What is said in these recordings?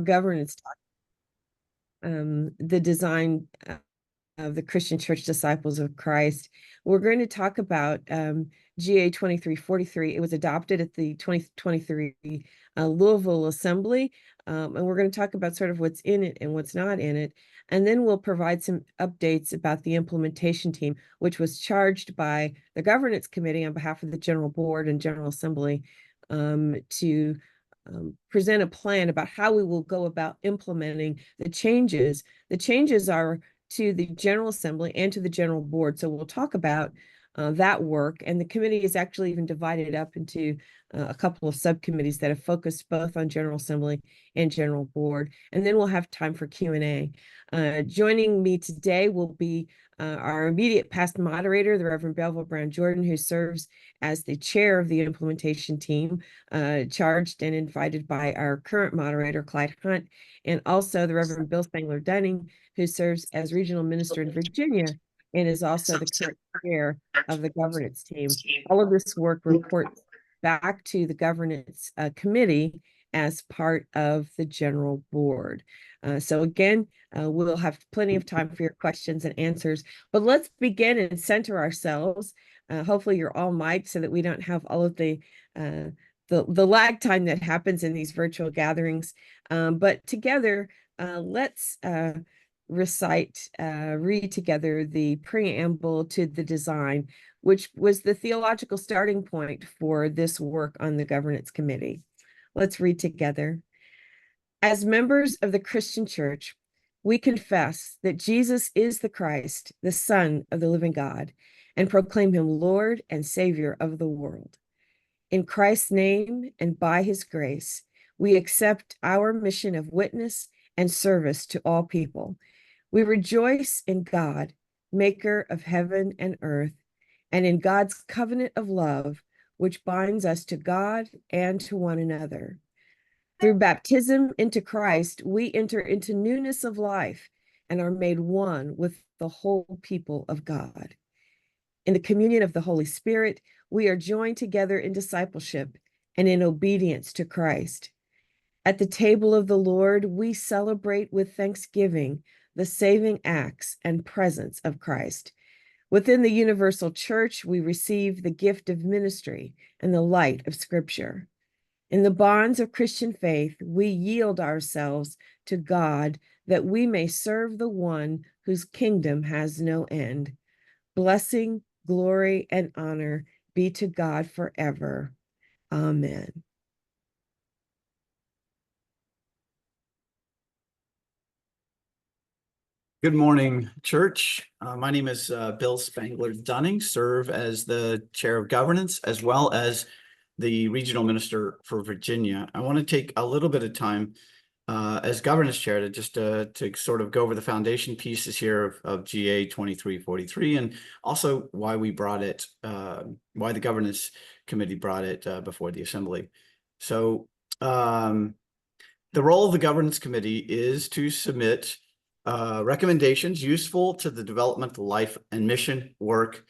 governance, the design of the Christian Church Disciples of Christ. We're going to talk about GA 2343. It was adopted at the 2023 Louisville Assembly, and we're going to talk about sort of what's in it and what's not in it. And then we'll provide some updates about the implementation team, which was charged by the Governance Committee on behalf of the General Board and General Assembly to present a plan about how we will go about implementing the changes. The changes are to the General Assembly and to the General Board. So we'll talk about that work. And the committee is actually even divided up into a couple of subcommittees that have focused both on General Assembly and General Board. And then we'll have time for Q&A. Joining me today will be our immediate past moderator, the Reverend Belleville Brown Jordan, who serves as the chair of the implementation team, charged and invited by our current moderator, Clyde Hunt, and also the Reverend Bill Spangler Dunning, who serves as regional minister in Virginia and is also the current chair of the governance team. All of this work reports back to the governance committee as part of the general board. So again, we'll have plenty of time for your questions and answers, but let's begin and center ourselves. Hopefully you're all mic'd so that we don't have all of the lag time that happens in these virtual gatherings. But together, let's read together the preamble to the design, which was the theological starting point for this work on the governance committee. Let's read together. As members of the Christian Church, we confess that Jesus is the Christ, the Son of the living God, and proclaim him Lord and Savior of the world. In Christ's name and by his grace, we accept our mission of witness and service to all people. We rejoice in God, maker of heaven and earth, and in God's covenant of love, which binds us to God and to one another. Through baptism into Christ, we enter into newness of life and are made one with the whole people of God. In the communion of the Holy Spirit, we are joined together in discipleship and in obedience to Christ. At the table of the Lord, we celebrate with thanksgiving the saving acts and presence of Christ. Within the universal church, we receive the gift of ministry and the light of Scripture. In the bonds of Christian faith, we yield ourselves to God that we may serve the one whose kingdom has no end. Blessing, glory, and honor be to God forever. Amen. Good morning, church. My name is Bill Spangler Dunning, serve as the chair of governance as well as the regional minister for Virginia. I want to take a little bit of time as governance chair to just to sort of go over the foundation pieces here of GA 2343 and also why we brought it, why the governance committee brought it before the assembly. So the role of the governance committee is to submit recommendations useful to the development, life, and mission, work,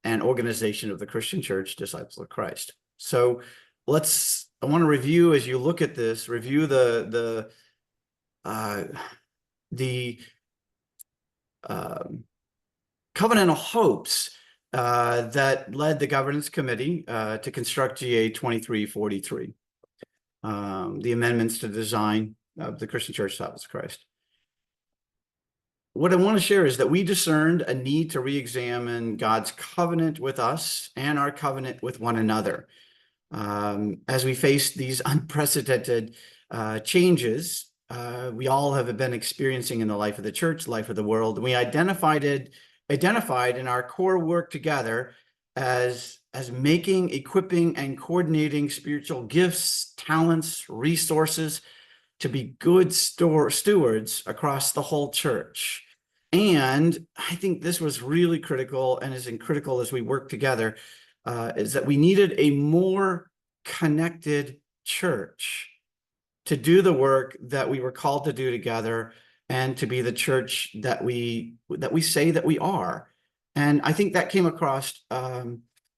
and organization of the Christian Church Disciples of Christ. So I want to review, as you look at this, review the covenantal hopes that led the governance committee to construct GA 2343, the amendments to the design of the Christian Church Disciples of Christ. What I want to share is that we discerned a need to re-examine God's covenant with us and our covenant with one another. As we face these unprecedented changes, we all have been experiencing in the life of the church, life of the world. And we identified in our core work together as making, equipping, and coordinating spiritual gifts, talents, resources to be good stewards across the whole church. And I think this was really critical and is critical as we work together, is that we needed a more connected church to do the work that we were called to do together and to be the church that we say that we are. And I think that came across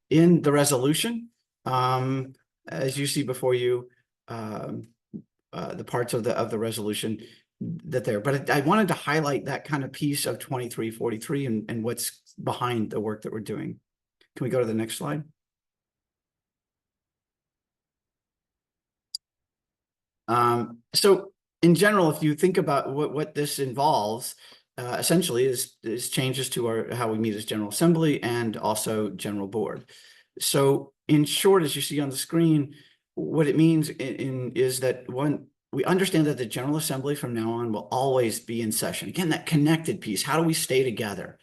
in the resolution, as you see before you, the parts of the resolution that there. But I wanted to highlight that kind of piece of 2343 and what's behind the work that we're doing. Can we go to the next slide? So in general, if you think about what this involves, essentially is changes to how we meet as General Assembly and also General Board. So in short, as you see on the screen, what it means is that we understand that the General Assembly from now on will always be in session. Again, that connected piece. How do we stay together?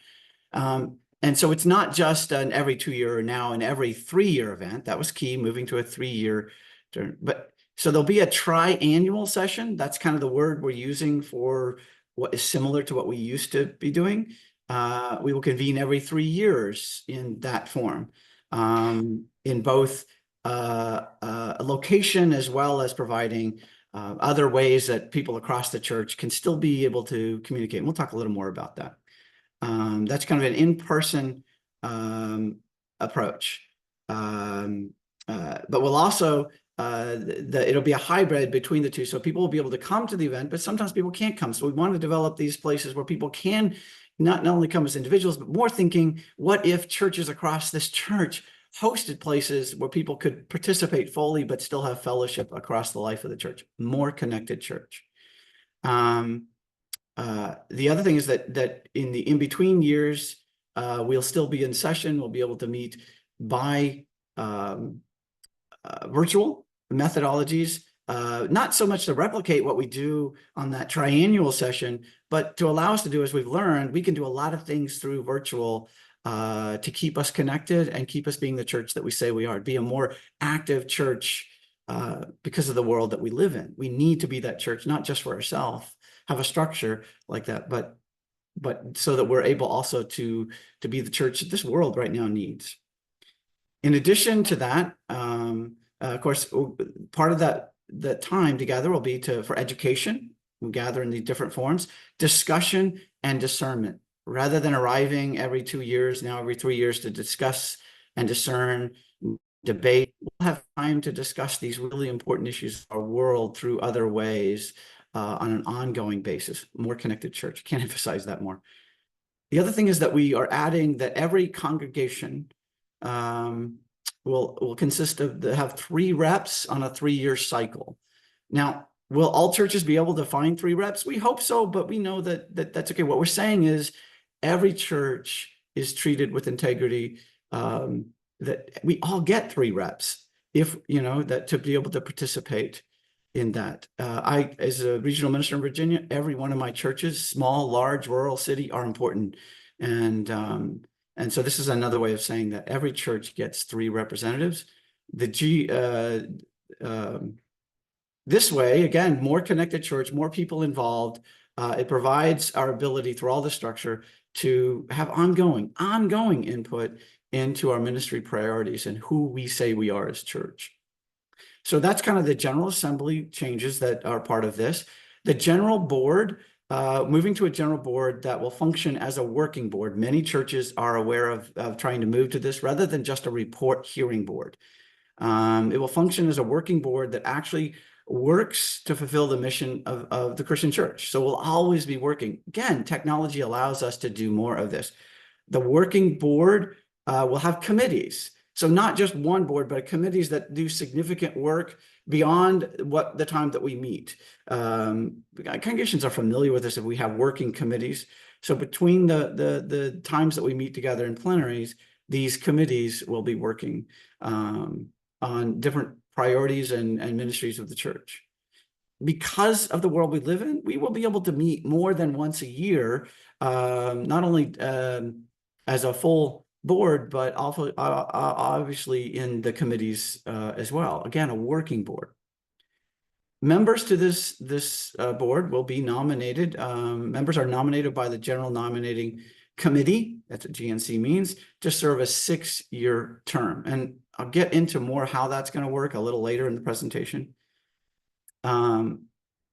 And so it's not just an every 2 year or now an every 3 year event. That was key, moving to a 3 year term. But so there'll be a tri-annual session. That's kind of the word we're using for what is similar to what we used to be doing. We will convene every 3 years in that form, in both a location as well as providing other ways that people across the church can still be able to communicate. And we'll talk a little more about that. That's kind of an in-person approach. But we'll also, it'll be a hybrid between the two. So people will be able to come to the event, but sometimes people can't come. So we want to develop these places where people can not only come as individuals, but more thinking, what if churches across this church hosted places where people could participate fully, but still have fellowship across the life of the church, more connected church. The other thing is that in the in-between years, we'll still be in session. We'll be able to meet by virtual methodologies, not so much to replicate what we do on that triannual session, but to allow us to do, as we've learned, we can do a lot of things through virtual to keep us connected and keep us being the church that we say we are, be a more active church because of the world that we live in. We need to be that church, not just for ourselves, have a structure like that, but so that we're able also to be the church that this world right now needs. In addition to that, of course, part of that time together will be for education. We gather in these different forms, discussion and discernment. Rather than arriving every 2 years, now every 3 years to discuss and discern, debate, we'll have time to discuss these really important issues of our world through other ways on an ongoing basis. More connected church. Can't emphasize that more. The other thing is that we are adding that every congregation will consist of have 3 reps on a 3-year cycle. Now, will all churches be able to find 3 reps? We hope so, but we know that's okay. What we're saying is every church is treated with integrity, that we all get 3 reps if, that to be able to participate in that. I, as a regional minister in Virginia, every one of my churches, small, large, rural, city, are important. And so this is another way of saying that every church gets 3 representatives. This way, again, more connected church, more people involved. It provides our ability through all the structure to have ongoing input into our ministry priorities and who we say we are as church. So that's kind of the General Assembly changes that are part of this. The General Board, moving to a General Board that will function as a working board. Many churches are aware of trying to move to this rather than just a report hearing board. It will function as a working board that actually works to fulfill the mission of the Christian church. So we'll always be working. Again, technology allows us to do more of this. The working board will have committees. So not just one board, but committees that do significant work beyond the time that we meet. Congregations are familiar with this if we have working committees. So between the times that we meet together in plenaries, these committees will be working on different priorities and ministries of the church. Because of the world we live in, we will be able to meet more than once a year, not only as a full board, but also obviously in the committees as well. Again, a working board. Members to this board will be nominated. Members are nominated by the General Nominating Committee, that's what GNC means, to serve a 6-year term. And I'll get into more how that's going to work a little later in the presentation.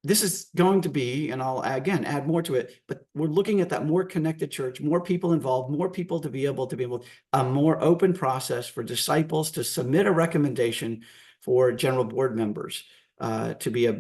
This is going to be, and I'll again add more to it, but we're looking at that more connected church, more people involved, more people to be able a more open process for disciples to submit a recommendation for General Board members. to be a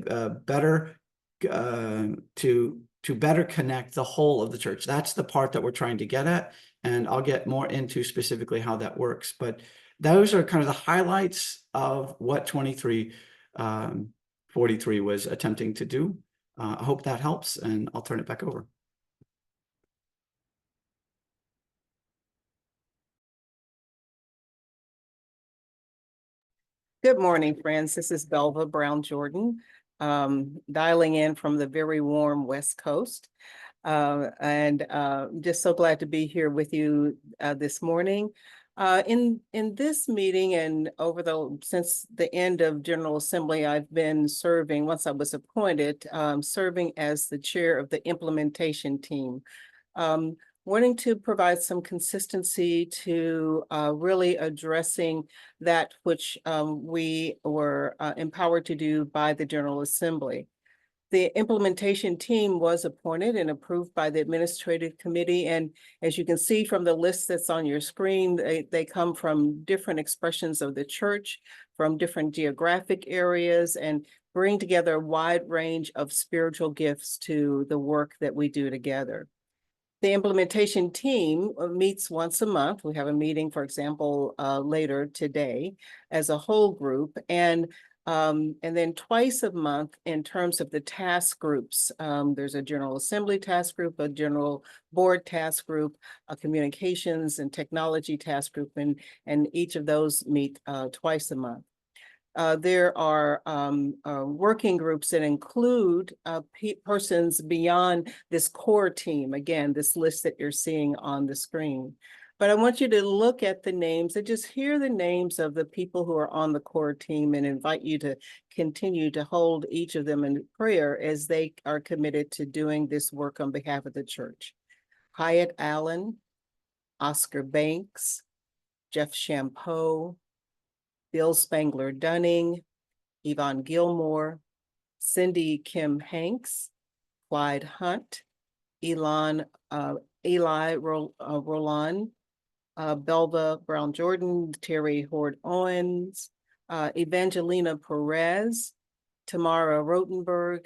better to better connect the whole of the church. That's the part that we're trying to get at, and I'll get more into specifically how that works. But those are kind of the highlights of what 2343 was attempting to do. I hope that helps, and I'll turn it back over. Good morning, friends. This is Belva Brown Jordan, dialing in from the very warm West Coast. And just so glad to be here with you this morning. In this meeting and since the end of General Assembly, I've been serving, once I was appointed, serving as the chair of the implementation team. Wanting to provide some consistency to really addressing that which we were empowered to do by the General Assembly. The implementation team was appointed and approved by the administrative committee. And as you can see from the list that's on your screen, they come from different expressions of the church, from different geographic areas, and bring together a wide range of spiritual gifts to the work that we do together. The implementation team meets once a month. We have a meeting, for example, later today as a whole group, and then twice a month in terms of the task groups. There's a General Assembly task group, a General Board task group, a Communications and Technology task group, and each of those meet twice a month. There are working groups that include persons beyond this core team. Again, this list that you're seeing on the screen. But I want you to look at the names and just hear the names of the people who are on the core team, and invite you to continue to hold each of them in prayer as they are committed to doing this work on behalf of the church. Hyatt Allen, Oscar Banks, Jeff Champeau, Bill Spangler Dunning, Yvonne Gilmore, Cindy Kim Hanks, Clyde Hunt, Eli Roland, Belva Brown Jordan, Terry Hord Owens, Evangelina Perez, Tamara Rotenberg,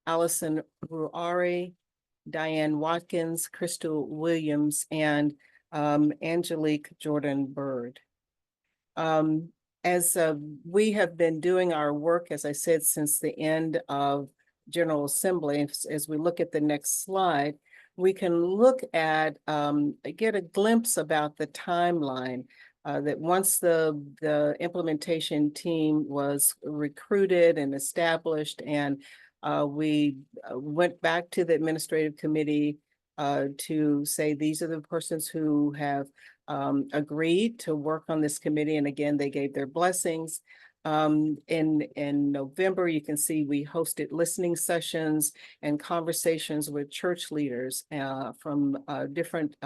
Allison Ruari, Diane Watkins, Crystal Williams, and Angelique Jordan Bird. As we have been doing our work, as I said, since the end of General Assembly, as we look at the next slide, we can look at, get a glimpse about the timeline that once the implementation team was recruited and established, and we went back to the administrative committee to say, these are the persons who have agreed to work on this committee. And again, they gave their blessings. In November, you can see we hosted listening sessions and conversations with church leaders from different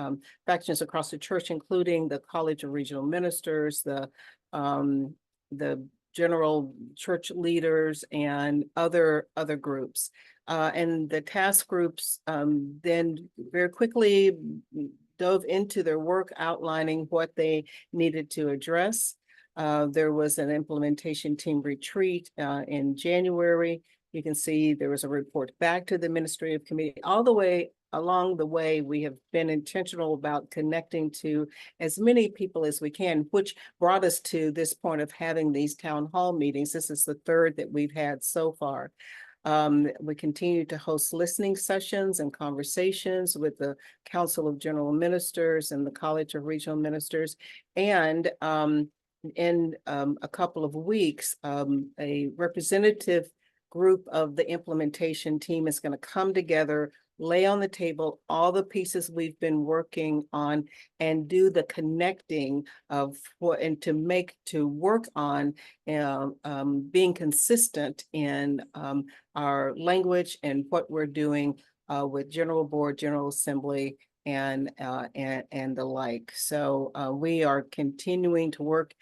factions across the church, including the College of Regional Ministers, the general church leaders, and other groups. And the task groups then very quickly dove into their work, outlining what they needed to address. There was an implementation team retreat in January. You can see there was a report back to the administrative committee. All the way along the way, we have been intentional about connecting to as many people as we can, which brought us to this point of having these town hall meetings. This is the third that we've had so far. We continue to host listening sessions and conversations with the Council of General Ministers and the College of Regional Ministers. And in a couple of weeks, a representative group of the implementation team is going to come together, lay on the table all the pieces we've been working on, and do the connecting of what, and to work on being consistent in our language and what we're doing with General Board, General Assembly, and the like. So we are continuing to work.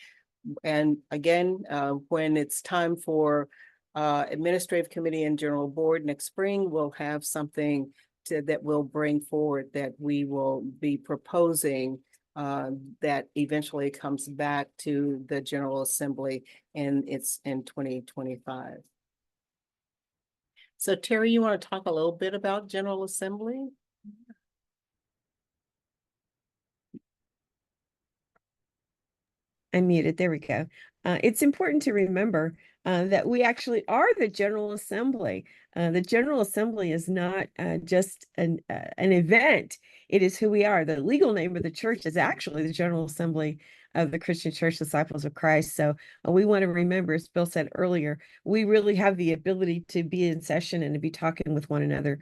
And again, when it's time for Administrative Committee and General Board next spring, we'll have something that we'll bring forward that we will be proposing that eventually comes back to the General Assembly in 2025. So Terry, you want to talk a little bit about General Assembly? I'm muted. There we go. It's important to remember that we actually are the General Assembly. The General Assembly is not just an event. It is who we are. The legal name of the church is actually the General Assembly of the Christian Church Disciples of Christ. So we want to remember, as Bill said earlier, we really have the ability to be in session and to be talking with one another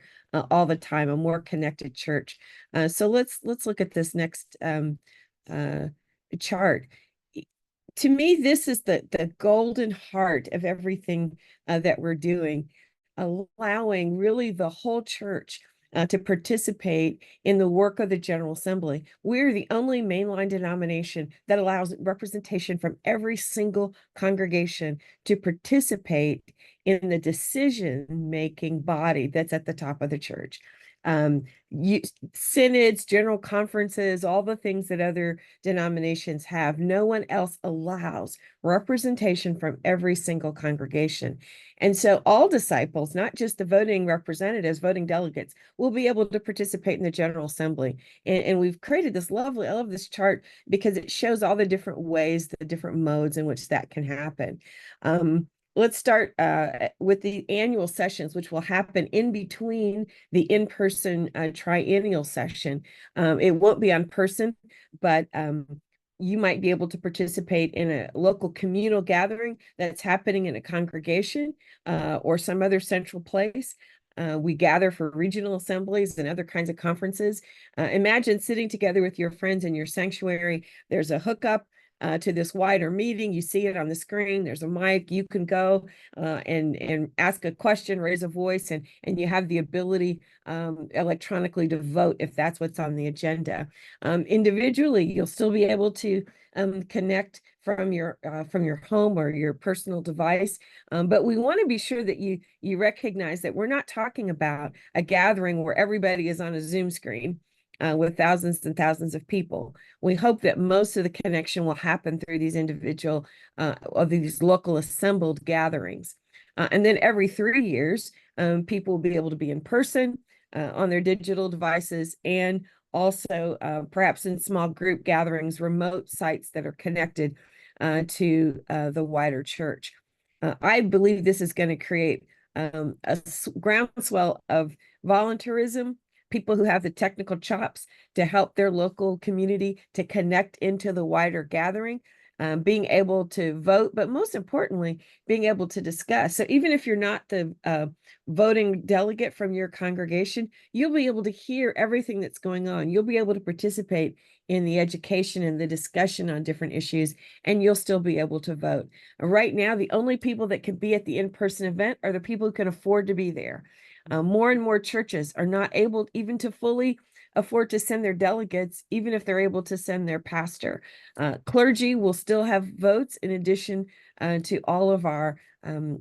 all the time, a more connected church. So let's look at this next chart. To me, this is the golden heart of everything that we're doing, allowing really the whole church to participate in the work of the General Assembly. We're the only mainline denomination that allows representation from every single congregation to participate in the decision-making body that's at the top of the church. Synods, general conferences, all the things that other denominations have. No one else allows representation from every single congregation. And so all disciples, not just the voting representatives, voting delegates, will be able to participate in the General Assembly. And we've created this lovely, I love this chart because it shows all the different ways, the different modes in which that can happen. Let's start with the annual sessions, which will happen in between the in-person triennial session. It won't be on person, but you might be able to participate in a local communal gathering that's happening in a congregation or some other central place. We gather for regional assemblies and other kinds of conferences. Imagine sitting together with your friends in your sanctuary. There's a hookup to this wider meeting. You see it on the screen. There's a mic. You can go and ask a question, raise a voice, and you have the ability electronically to vote if that's what's on the agenda. Individually, you'll still be able to connect from your home or your personal device, but we want to be sure that you recognize that we're not talking about a gathering where everybody is on a Zoom screen. With thousands and thousands of people. We hope that most of the connection will happen through these individual or these local assembled gatherings. And then every 3 years, people will be able to be in person on their digital devices and also perhaps in small group gatherings, remote sites that are connected to the wider church. I believe this is going to create a groundswell of volunteerism, people who have the technical chops to help their local community to connect into the wider gathering, being able to vote, but most importantly, being able to discuss. So even if you're not the voting delegate from your congregation, you'll be able to hear everything that's going on. You'll be able to participate in the education and the discussion on different issues, and you'll still be able to vote. Right now, the only people that can be at the in-person event are the people who can afford to be there. More and more churches are not able even to fully afford to send their delegates, even if they're able to send their pastor. Clergy will still have votes in addition to all of our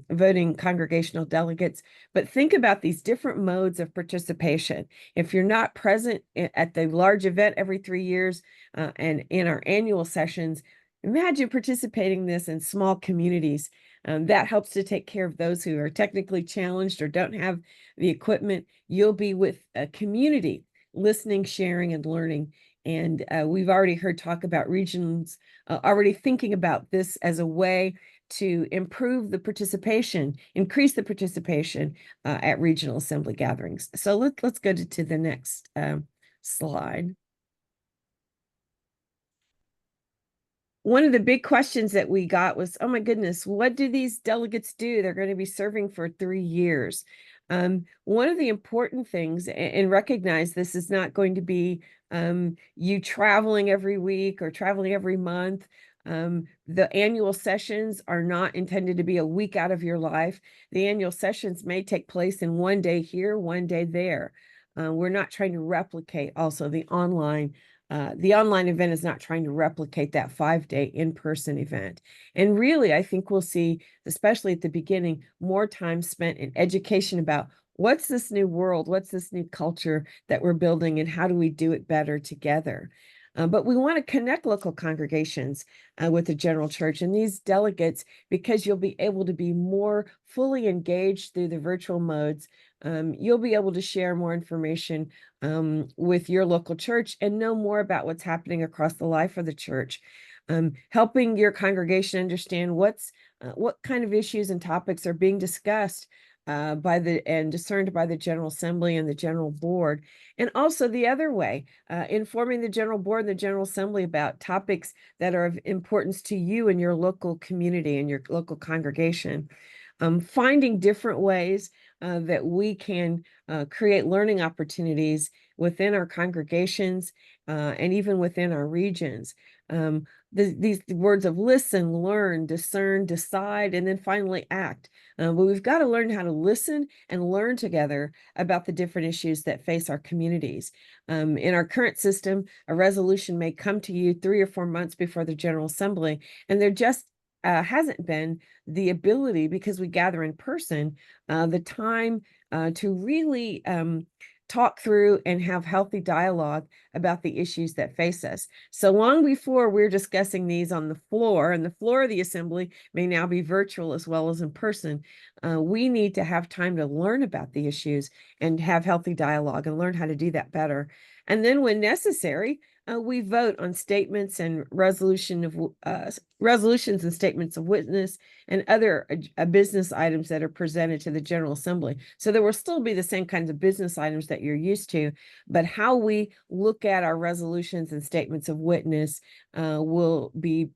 voting congregational delegates. But think about these different modes of participation. If you're not present at the large event every 3 years and in our annual sessions, imagine participating in this in small communities. That helps to take care of those who are technically challenged or don't have the equipment. You'll be with a community, listening, sharing, and learning. And we've already heard talk about regions already thinking about this as a way to improve the participation, increase the participation at regional assembly gatherings. So let's go to the next slide. One of the big questions that we got was, oh my goodness, what do these delegates do? They're going to be serving for 3 years. One of the important things, and recognize this is not going to be you traveling every week or traveling every month. The annual sessions are not intended to be a week out of your life. The annual sessions may take place in one day here, one day there. We're not trying to replicate also the online event is not trying to replicate that 5-day in-person event. And really, I think we'll see, especially at the beginning, more time spent in education about what's this new world, what's this new culture that we're building, and how do we do it better together. But we want to connect local congregations with the general church and these delegates, because you'll be able to be more fully engaged through the virtual modes. You'll be able to share more information with your local church and know more about what's happening across the life of the church, helping your congregation understand what kind of issues and topics are being discussed and discerned by the General Assembly and the General Board. And also the other way, informing the General Board and the General Assembly about topics that are of importance to you and your local community and your local congregation. Finding different ways that we can create learning opportunities within our congregations and even within our regions. These words of listen, learn, discern, decide, and then finally act. But we've got to learn how to listen and learn together about the different issues that face our communities. In our current system, a resolution may come to you 3 or 4 months before the General Assembly, and there just hasn't been the ability, because we gather in person, the time to really talk through and have healthy dialogue about the issues that face us. So long before we're discussing these on the floor, and the floor of the assembly may now be virtual as well as in person, we need to have time to learn about the issues and have healthy dialogue and learn how to do that better. And then when necessary, we vote on statements and resolutions and statements of witness and other business items that are presented to the General Assembly. So there will still be the same kinds of business items that you're used to, but how we look at our resolutions and statements of witness will be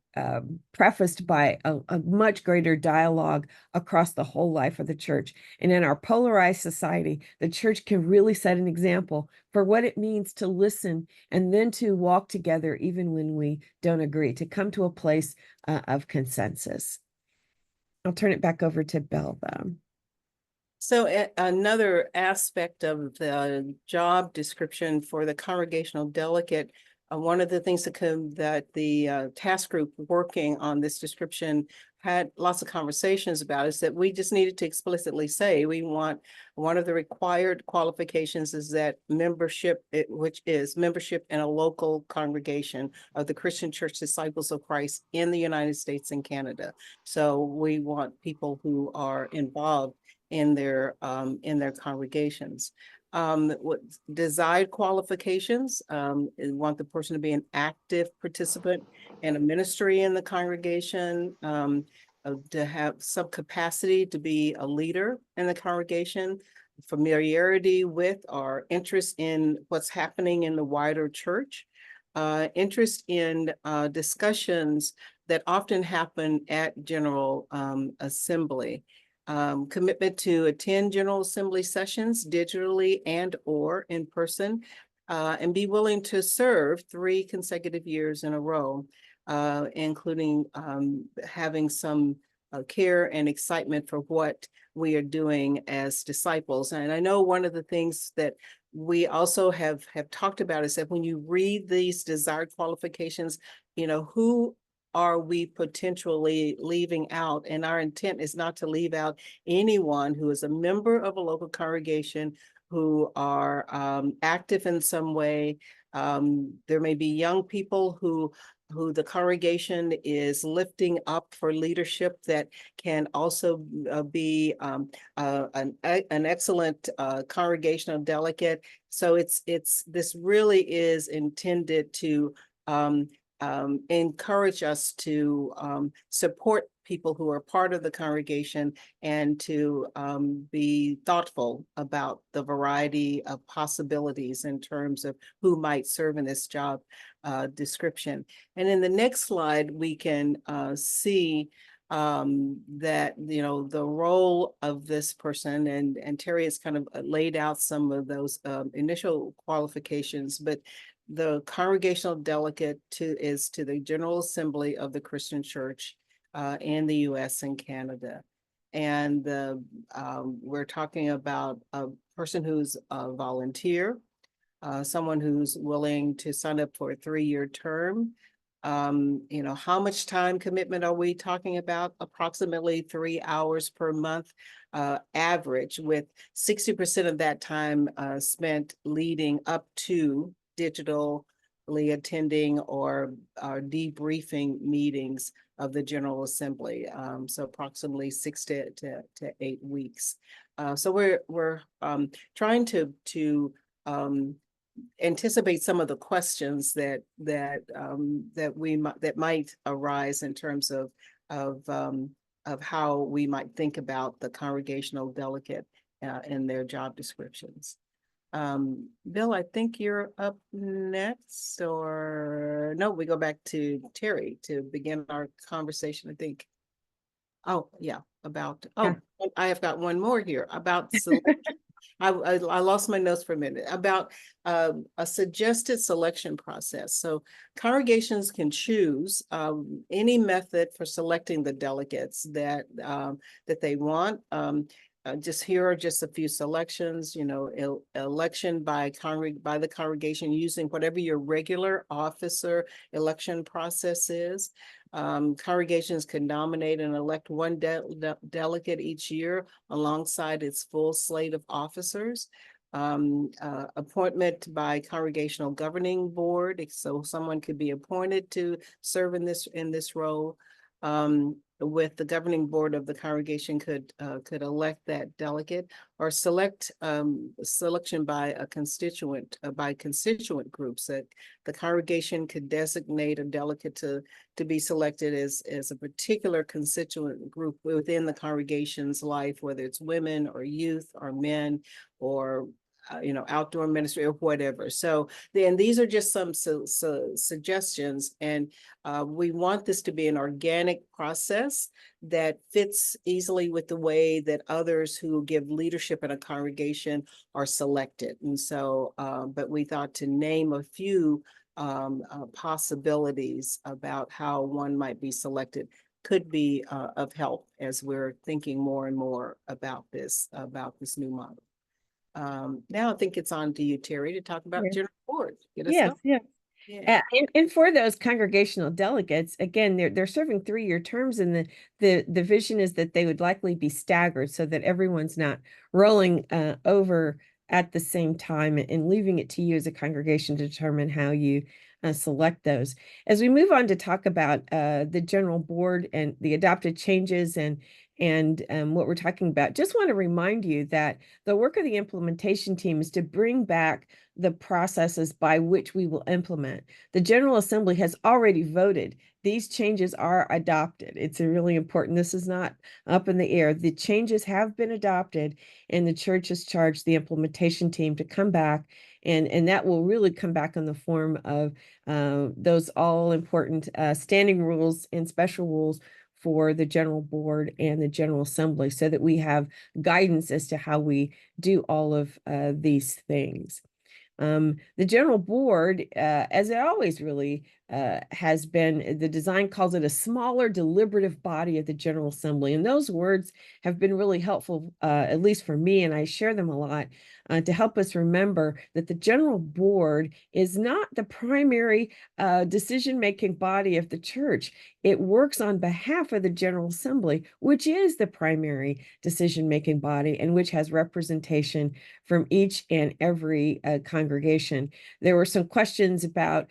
prefaced by a much greater dialogue across the whole life of the church. And in our polarized society, the church can really set an example for what it means to listen and then to walk together even when we don't agree, to come to a place of consensus. I'll turn it back over to Belva. So another aspect of the job description for the congregational delegate, one of the things that the task group working on this description had lots of conversations about is that we just needed to explicitly say we want one of the required qualifications is that membership, which is membership in a local congregation of the Christian Church Disciples of Christ in the United States and Canada. So we want people who are involved in their congregations. What desired qualifications, we want the person to be an active participant in a ministry in the congregation, to have some capacity to be a leader in the congregation, familiarity with or interest in what's happening in the wider church, interest in discussions that often happen at General Assembly. Commitment to attend General Assembly sessions digitally and or in person, and be willing to serve 3 consecutive years in a row, including having some care and excitement for what we are doing as disciples. And I know one of the things that we also have talked about is that when you read these desired qualifications, who are we potentially leaving out? And our intent is not to leave out anyone who is a member of a local congregation, who are active in some way. There may be young people who the congregation is lifting up for leadership that can also be an excellent congregational delegate. So this really is intended to encourage us to support people who are part of the congregation and to be thoughtful about the variety of possibilities in terms of who might serve in this job description. And in the next slide, we can see that, the role of this person, and Terry has kind of laid out some of those initial qualifications, but the congregational delegate is to the General Assembly of the Christian Church in the US and Canada. And we're talking about a person who's a volunteer, someone who's willing to sign up for a 3-year term. How much time commitment are we talking about? Approximately 3 hours per month average, with 60% of that time spent leading up to digital attending or debriefing meetings of the General Assembly. So approximately 6 to 8 weeks. So we're trying to anticipate some of the questions that might arise in terms of how we might think about the congregational delegate in their job descriptions. Bill, I think you're up next, or no, we go back to Terry to begin our conversation, I think. Oh, yeah, about, Yeah. I have got one more here about selection. I lost my notes for a minute about a suggested selection process. So congregations can choose any method for selecting the delegates that they want. Just here are just a few selections, election by the congregation using whatever your regular officer election process is. Congregations can nominate and elect one delegate each year alongside its full slate of officers. Appointment by congregational governing board, so someone could be appointed to serve in this role. With the governing board of the congregation could elect that delegate, or selection by a constituent groups, that the congregation could designate a delegate to be selected as a particular constituent group within the congregation's life, whether it's women or youth or men or outdoor ministry or whatever. So then these are just some suggestions, and we want this to be an organic process that fits easily with the way that others who give leadership in a congregation are selected. And so, but we thought to name a few possibilities about how one might be selected could be of help as we're thinking more and more about this new model. Now I think it's on to you, Terry, to talk about Yes. general board. Get us Yes, started. yes. Yeah. And for those congregational delegates, again, they're serving 3-year terms, and the vision is that they would likely be staggered so that everyone's not rolling over at the same time, and leaving it to you as a congregation to determine how you select those. As we move on to talk about the general board and the adopted changes and what we're talking about, just want to remind you that the work of the implementation team is to bring back the processes by which we will implement. The General Assembly has already voted. These changes are adopted. It's really important. This is not up in the air. The changes have been adopted, and the church has charged the implementation team to come back, and that will really come back in the form of those all important standing rules and special rules for the general board and the General Assembly, so that we have guidance as to how we do all of these things. The general board, as it always really has been, the design calls it a smaller deliberative body of the General Assembly. And those words have been really helpful, at least for me, and I share them a lot, to help us remember that the general board is not the primary decision-making body of the church. It works on behalf of the General Assembly, which is the primary decision-making body and which has representation from each and every congregation. There were some questions about,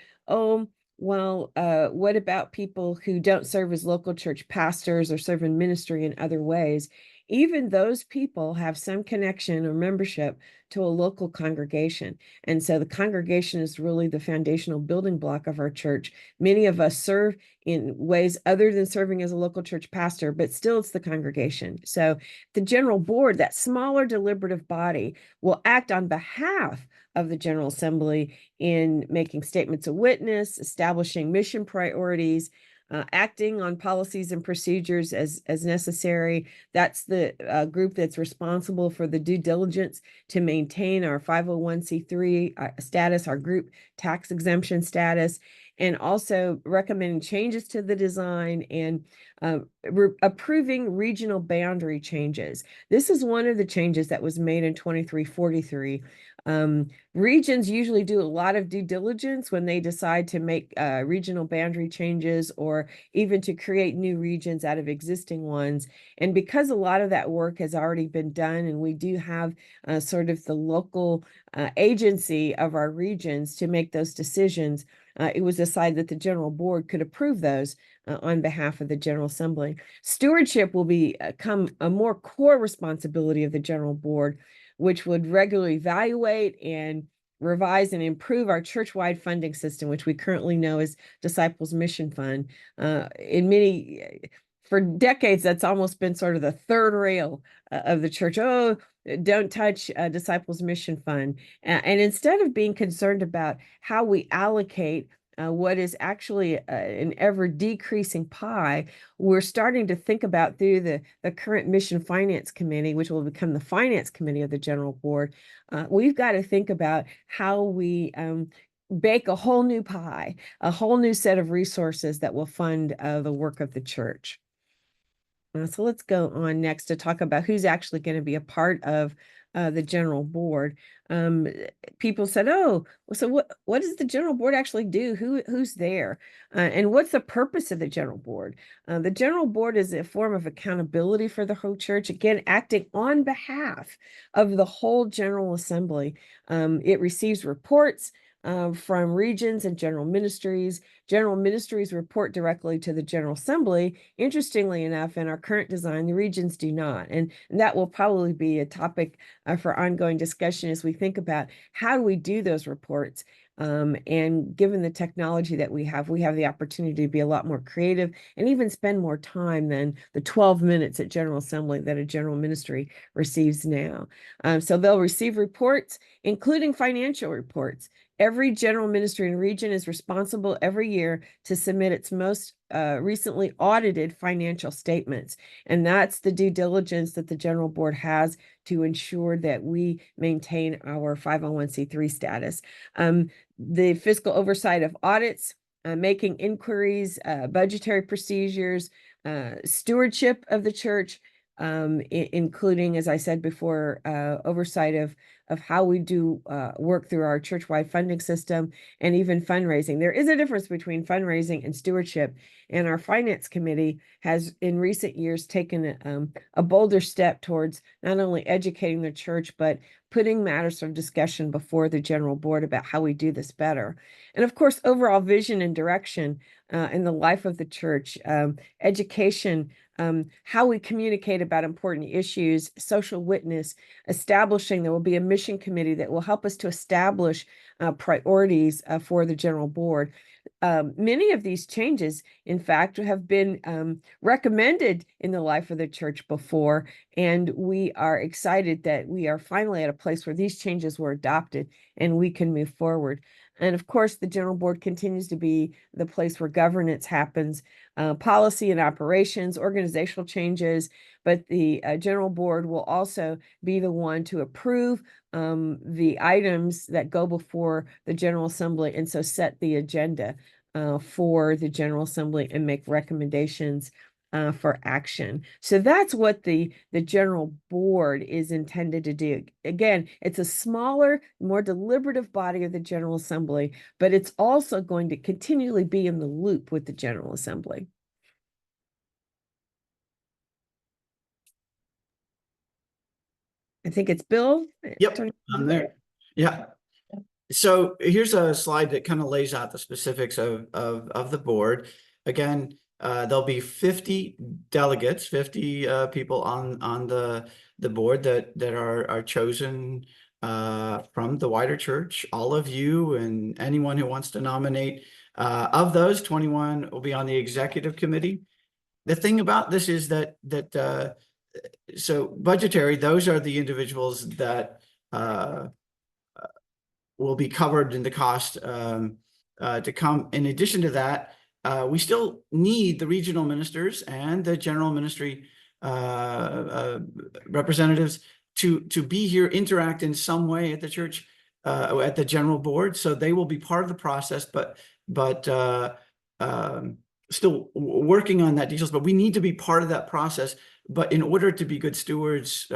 what about people who don't serve as local church pastors or serve in ministry in other ways? Even those people have some connection or membership to a local congregation. And so the congregation is really the foundational building block of our church. Many of us serve in ways other than serving as a local church pastor, but still it's the congregation. So the general board, that smaller deliberative body, will act on behalf of the General Assembly in making statements of witness, establishing mission priorities, acting on policies and procedures as necessary. That's the group that's responsible for the due diligence to maintain our 501c3 status, our group tax exemption status, and also recommending changes to the design and approving regional boundary changes. This is one of the changes that was made in 2343. Regions usually do a lot of due diligence when they decide to make regional boundary changes or even to create new regions out of existing ones. And because a lot of that work has already been done, and we do have sort of the local agency of our regions to make those decisions, it was decided that the General Board could approve those on behalf of the General Assembly. Stewardship will become a more core responsibility of the General Board, which would regularly evaluate and revise and improve our church-wide funding system, which we currently know as Disciples Mission Fund. For decades, that's almost been sort of the third rail of the church. Oh, don't touch Disciples Mission Fund. And instead of being concerned about how we allocate what is actually an ever decreasing pie, we're starting to think about through the current Mission Finance Committee, which will become the Finance Committee of the General Board. We've got to think about how we bake a whole new pie, a whole new set of resources that will fund the work of the church. So let's go on next to talk about who's actually going to be a part of the General Board. People said, "Oh, so what does the General Board actually do? Who's there? And what's the purpose of the General Board?" The General Board is a form of accountability for the whole church, again, acting on behalf of the whole General Assembly. It receives reports from regions and general ministries. General ministries report directly to the General Assembly. Interestingly enough, in our current design, the regions do not. And that will probably be a topic for ongoing discussion as we think about how do we do those reports. And given the technology that we have the opportunity to be a lot more creative and even spend more time than the 12 minutes at General Assembly that a general ministry receives now. So they'll receive reports, including financial reports. Every general ministry and region is responsible every year to submit its most recently audited financial statements. And that's the due diligence that the General Board has to ensure that we maintain our 501c3 status. The fiscal oversight of audits, making inquiries, budgetary procedures, stewardship of the church, including, as I said before, oversight of how we do work through our church-wide funding system and even fundraising. There is a difference between fundraising and stewardship, and our finance committee has in recent years taken a bolder step towards not only educating the church, but putting matters of discussion before the General Board about how we do this better. And of course, overall vision and direction in the life of the church, education, how we communicate about important issues, social witness, establishing, there will be a mission committee that will help us to establish priorities for the General Board. Many of these changes, in fact, have been recommended in the life of the church before, and we are excited that we are finally at a place where these changes were adopted and we can move forward. And of course, the General Board continues to be the place where governance happens, policy and operations, organizational changes, but the General Board will also be the one to approve the items that go before the General Assembly, and so set the agenda for the General Assembly and make recommendations for action. So that's what the General Board is intended to do. Again, it's a smaller, more deliberative body of the General Assembly, but it's also going to continually be in the loop with the General Assembly. I think it's Bill. Yep, I'm there. Yeah. So here's a slide that kind of lays out the specifics of the board. Again, there'll be 50 delegates, 50 people on the board that are chosen from the wider church, all of you and anyone who wants to nominate. Of those, 21 will be on the executive committee. The thing about this is that so budgetary, those are the individuals that will be covered in the cost to come. In addition to that, we still need the regional ministers and the general ministry representatives to be here, interact in some way at the church, at the General Board. So they will be part of the process, but still working on that details, but we need to be part of that process. But in order to be good stewards,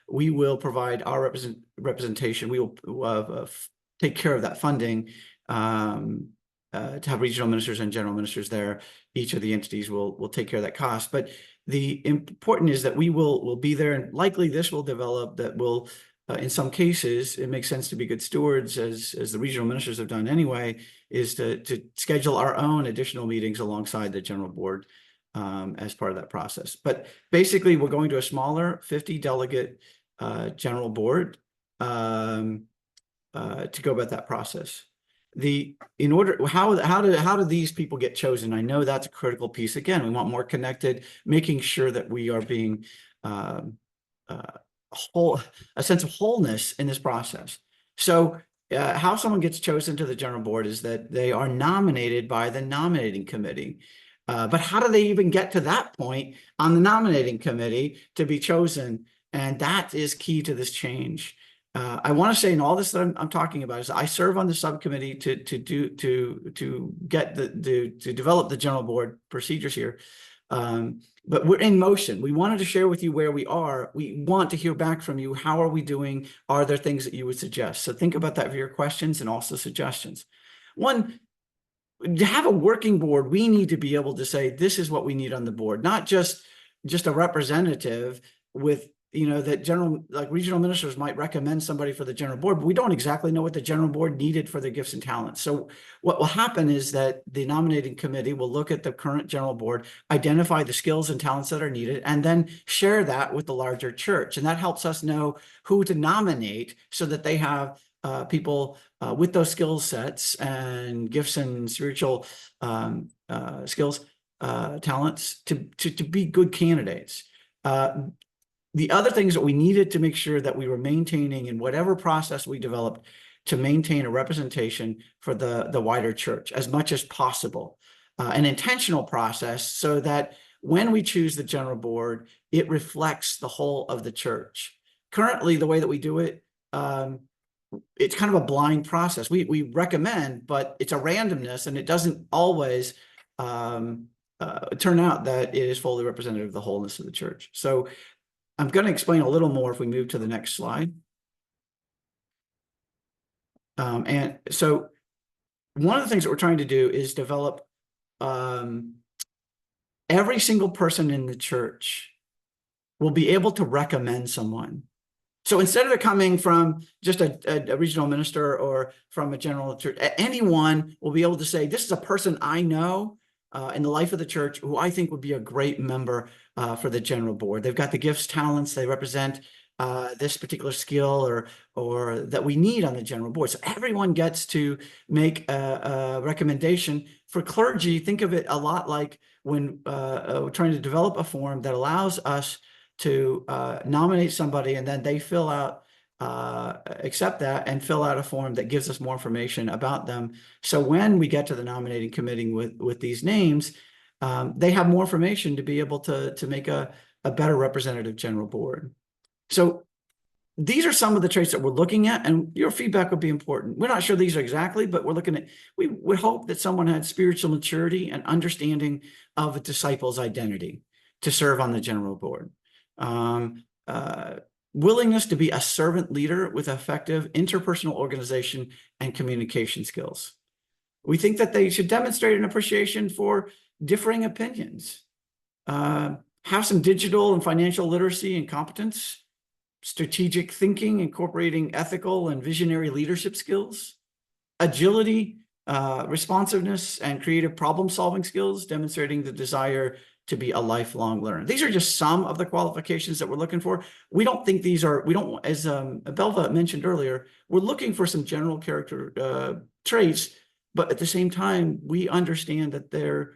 we will provide our representation. We will take care of that funding to have regional ministers and general ministers there. Each of the entities will take care of that cost. But the important is that we will be there, and likely this will develop that will, in some cases, it makes sense to be good stewards, as the regional ministers have done anyway, is to schedule our own additional meetings alongside the general board as part of that process. But basically, we're going to a smaller 50 delegate general board to go about that process. How do these people get chosen? I know that's a critical piece. Again, we want more connected, making sure that we are being a sense of wholeness in this process. So how someone gets chosen to the general board is that they are nominated by the nominating committee. But how do they even get to that point on the nominating committee to be chosen? And that is key to this change. I want to say, in all this that I'm talking about, is I serve on the subcommittee to develop the general board procedures here. But we're in motion. We wanted to share with you where we are. We want to hear back from you. How are we doing? Are there things that you would suggest? So think about that for your questions and also suggestions. One, to have a working board, we need to be able to say, this is what we need on the board, not just a representative with, that like regional ministers might recommend somebody for the general board, but we don't exactly know what the general board needed for their gifts and talents. So what will happen is that the nominating committee will look at the current general board, identify the skills and talents that are needed, and then share that with the larger church. And that helps us know who to nominate so that they have people with those skill sets and gifts and spiritual skills, talents to be good candidates. The other things that we needed to make sure that we were maintaining in whatever process we developed to maintain a representation for the wider church as much as possible, an intentional process so that when we choose the general board, it reflects the whole of the church. Currently, the way that we do it, it's kind of a blind process. We recommend, but it's a randomness, and it doesn't always turn out that it is fully representative of the wholeness of the church. So I'm going to explain a little more if we move to the next slide. And so one of the things that we're trying to do is develop every single person in the church will be able to recommend someone. So instead of it coming from just a regional minister or from a general church, anyone will be able to say, this is a person I know in the life of the church who I think would be a great member for the general board. They've got the gifts, talents, they represent this particular skill or that we need on the general board. So everyone gets to make a recommendation. For clergy, think of it a lot like when we're trying to develop a form that allows us to nominate somebody, and then they fill out, accept that and fill out a form that gives us more information about them. So when we get to the nominating committee with these names, they have more information to be able to make a better representative general board. So these are some of the traits that we're looking at, and your feedback would be important. We're not sure these are exactly, but we're looking at, we would hope that someone had spiritual maturity and understanding of a disciple's identity to serve on the general board. Willingness to be a servant leader with effective interpersonal organization and communication skills. We think that they should demonstrate an appreciation for differing opinions, have some digital and financial literacy and competence, strategic thinking, incorporating ethical and visionary leadership skills, agility, responsiveness, and creative problem-solving skills, demonstrating the desire to be a lifelong learner. These are just some of the qualifications that we're looking for. We don't think these are, we don't, as Belva mentioned earlier, we're looking for some general character traits, but at the same time, we understand that they're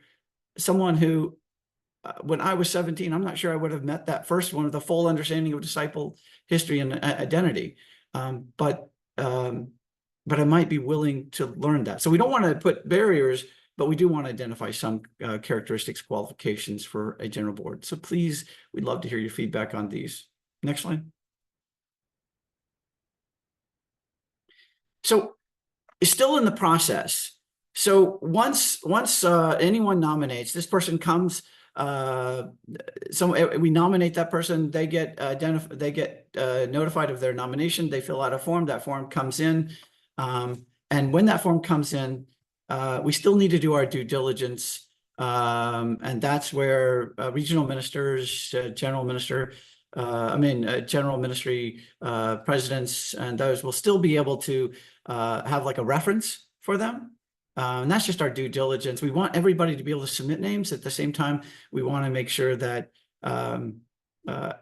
someone who, when I was 17, I'm not sure I would have met that first one with a full understanding of disciple history and identity. But I might be willing to learn that. So we don't want to put barriers, but we do want to identify some characteristics, qualifications for a general board. So please, we'd love to hear your feedback on these. Next slide. So it's still in the process. So once anyone nominates, this person comes, we nominate that person, they get notified of their nomination, they fill out a form, that form comes in. And when that form comes in, we still need to do our due diligence. And that's where regional ministers, general ministry presidents, and those will still be able to have like a reference for them. And that's just our due diligence. We want everybody to be able to submit names. At the same time, we want to make sure that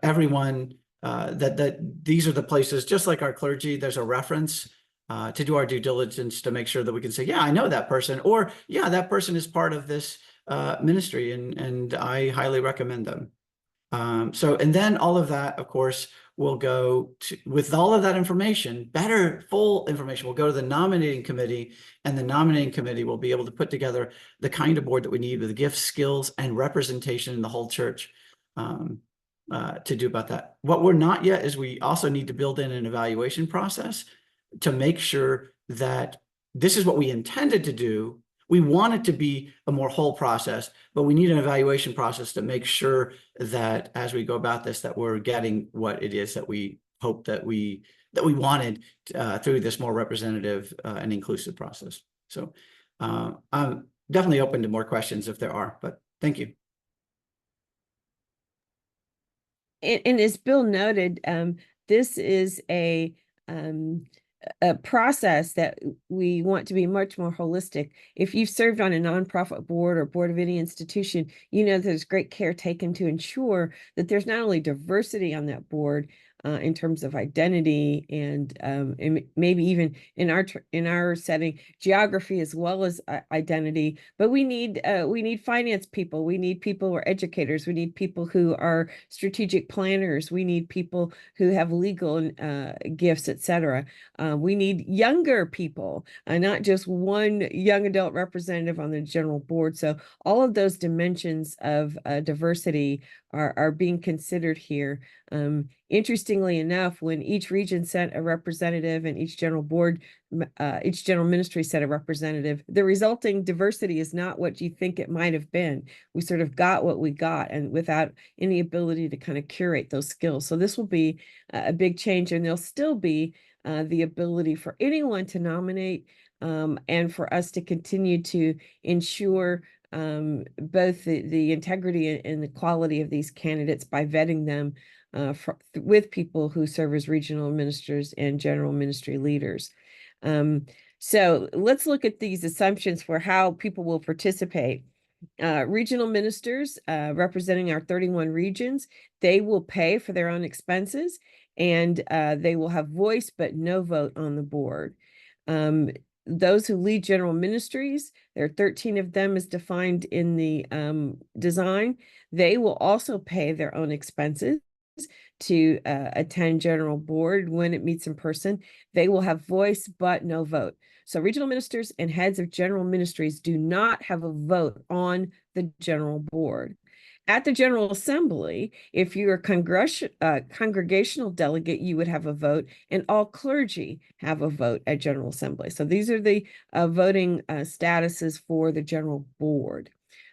everyone, that these are the places, just like our clergy, there's a reference to do our due diligence to make sure that we can say, yeah, I know that person, or yeah, that person is part of this ministry, and I highly recommend them. And then all of that, of course, will go to, with all of that information, full information, will go to the nominating committee, and the nominating committee will be able to put together the kind of board that we need with gifts, skills, and representation in the whole church to do about that. What we're not yet is we also need to build in an evaluation process to make sure that this is what we intended to do. We want it to be a more whole process, but we need an evaluation process to make sure that as we go about this, that we're getting what it is that we hope that we wanted through this more representative and inclusive process. So I'm definitely open to more questions if there are, but thank you. And as Bill noted, this is a process that we want to be much more holistic. If you've served on a nonprofit board or board of any institution, you know there's great care taken to ensure that there's not only diversity on that board in terms of identity and maybe even in our setting, geography as well as identity. But we need finance people, we need people who are educators, we need people who are strategic planners, we need people who have legal gifts, etc. We need younger people, not just one young adult representative on the general board. So all of those dimensions of diversity are being considered here. Interestingly enough, when each region sent a representative and each general board, each general ministry sent a representative, the resulting diversity is not what you think it might have been. We sort of got what we got, and without any ability to kind of curate those skills. So this will be a big change, and there'll still be the ability for anyone to nominate and for us to continue to ensure both the integrity and the quality of these candidates by vetting them with people who serve as regional ministers and general ministry leaders. So let's look at these assumptions for how people will participate. Regional ministers representing our 31 regions, they will pay for their own expenses, and they will have voice but no vote on the board. Those who lead general ministries, there are 13 of them as defined in the design. They will also pay their own expenses to attend general board when it meets in person. They will have voice but no vote. So regional ministers and heads of general ministries do not have a vote on the general board. At the General Assembly, if you're a congregational delegate, you would have a vote, and all clergy have a vote at General Assembly. So these are the voting statuses for the General Board.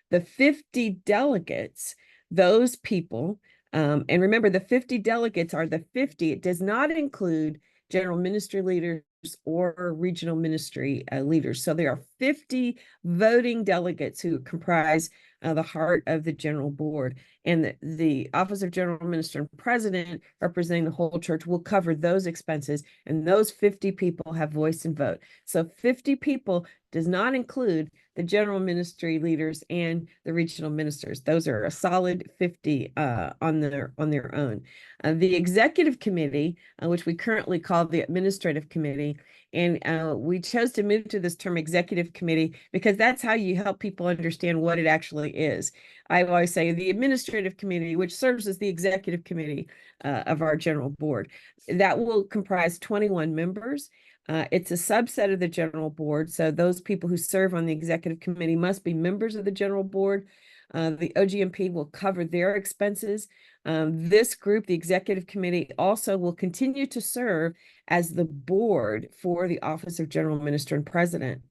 The 50 delegates, those people, and remember the 50 delegates are the 50, it does not include general ministry leaders or regional ministry leaders. So there are 50 voting delegates who comprise the heart of the general board, and the office of general minister and president representing the whole church will cover those expenses, and those 50 people have voice and vote. So 50 people does not include the general ministry leaders and the regional ministers. Those are a solid 50 on their own. The executive committee, which we currently call the administrative committee, and we chose to move to this term executive committee because that's how you help people understand what it actually is. I always say the administrative committee, which serves as the executive committee of our general board, that will comprise 21 members. It's a subset of the general board. So those people who serve on the executive committee must be members of the general board. The OGMP will cover their expenses. This group, the executive committee, also will continue to serve as the board for the office of general minister and president.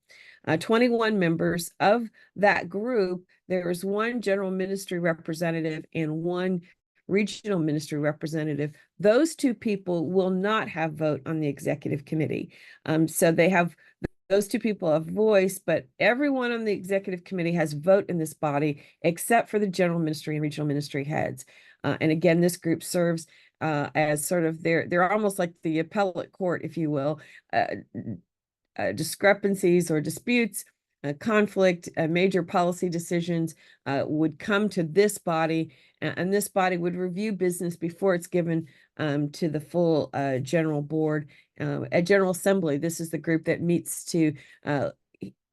21 members. Of that group, there is one general ministry representative and one regional ministry representative. Those two people will not have vote on the executive committee. So those two people have voice, but everyone on the executive committee has vote in this body except for the general ministry and regional ministry heads. And again, this group serves as sort of they're almost like the appellate court, if you will. Discrepancies or disputes, conflict, major policy decisions would come to this body, and this body would review business before it's given to the full general board. A general assembly, this is the group that meets to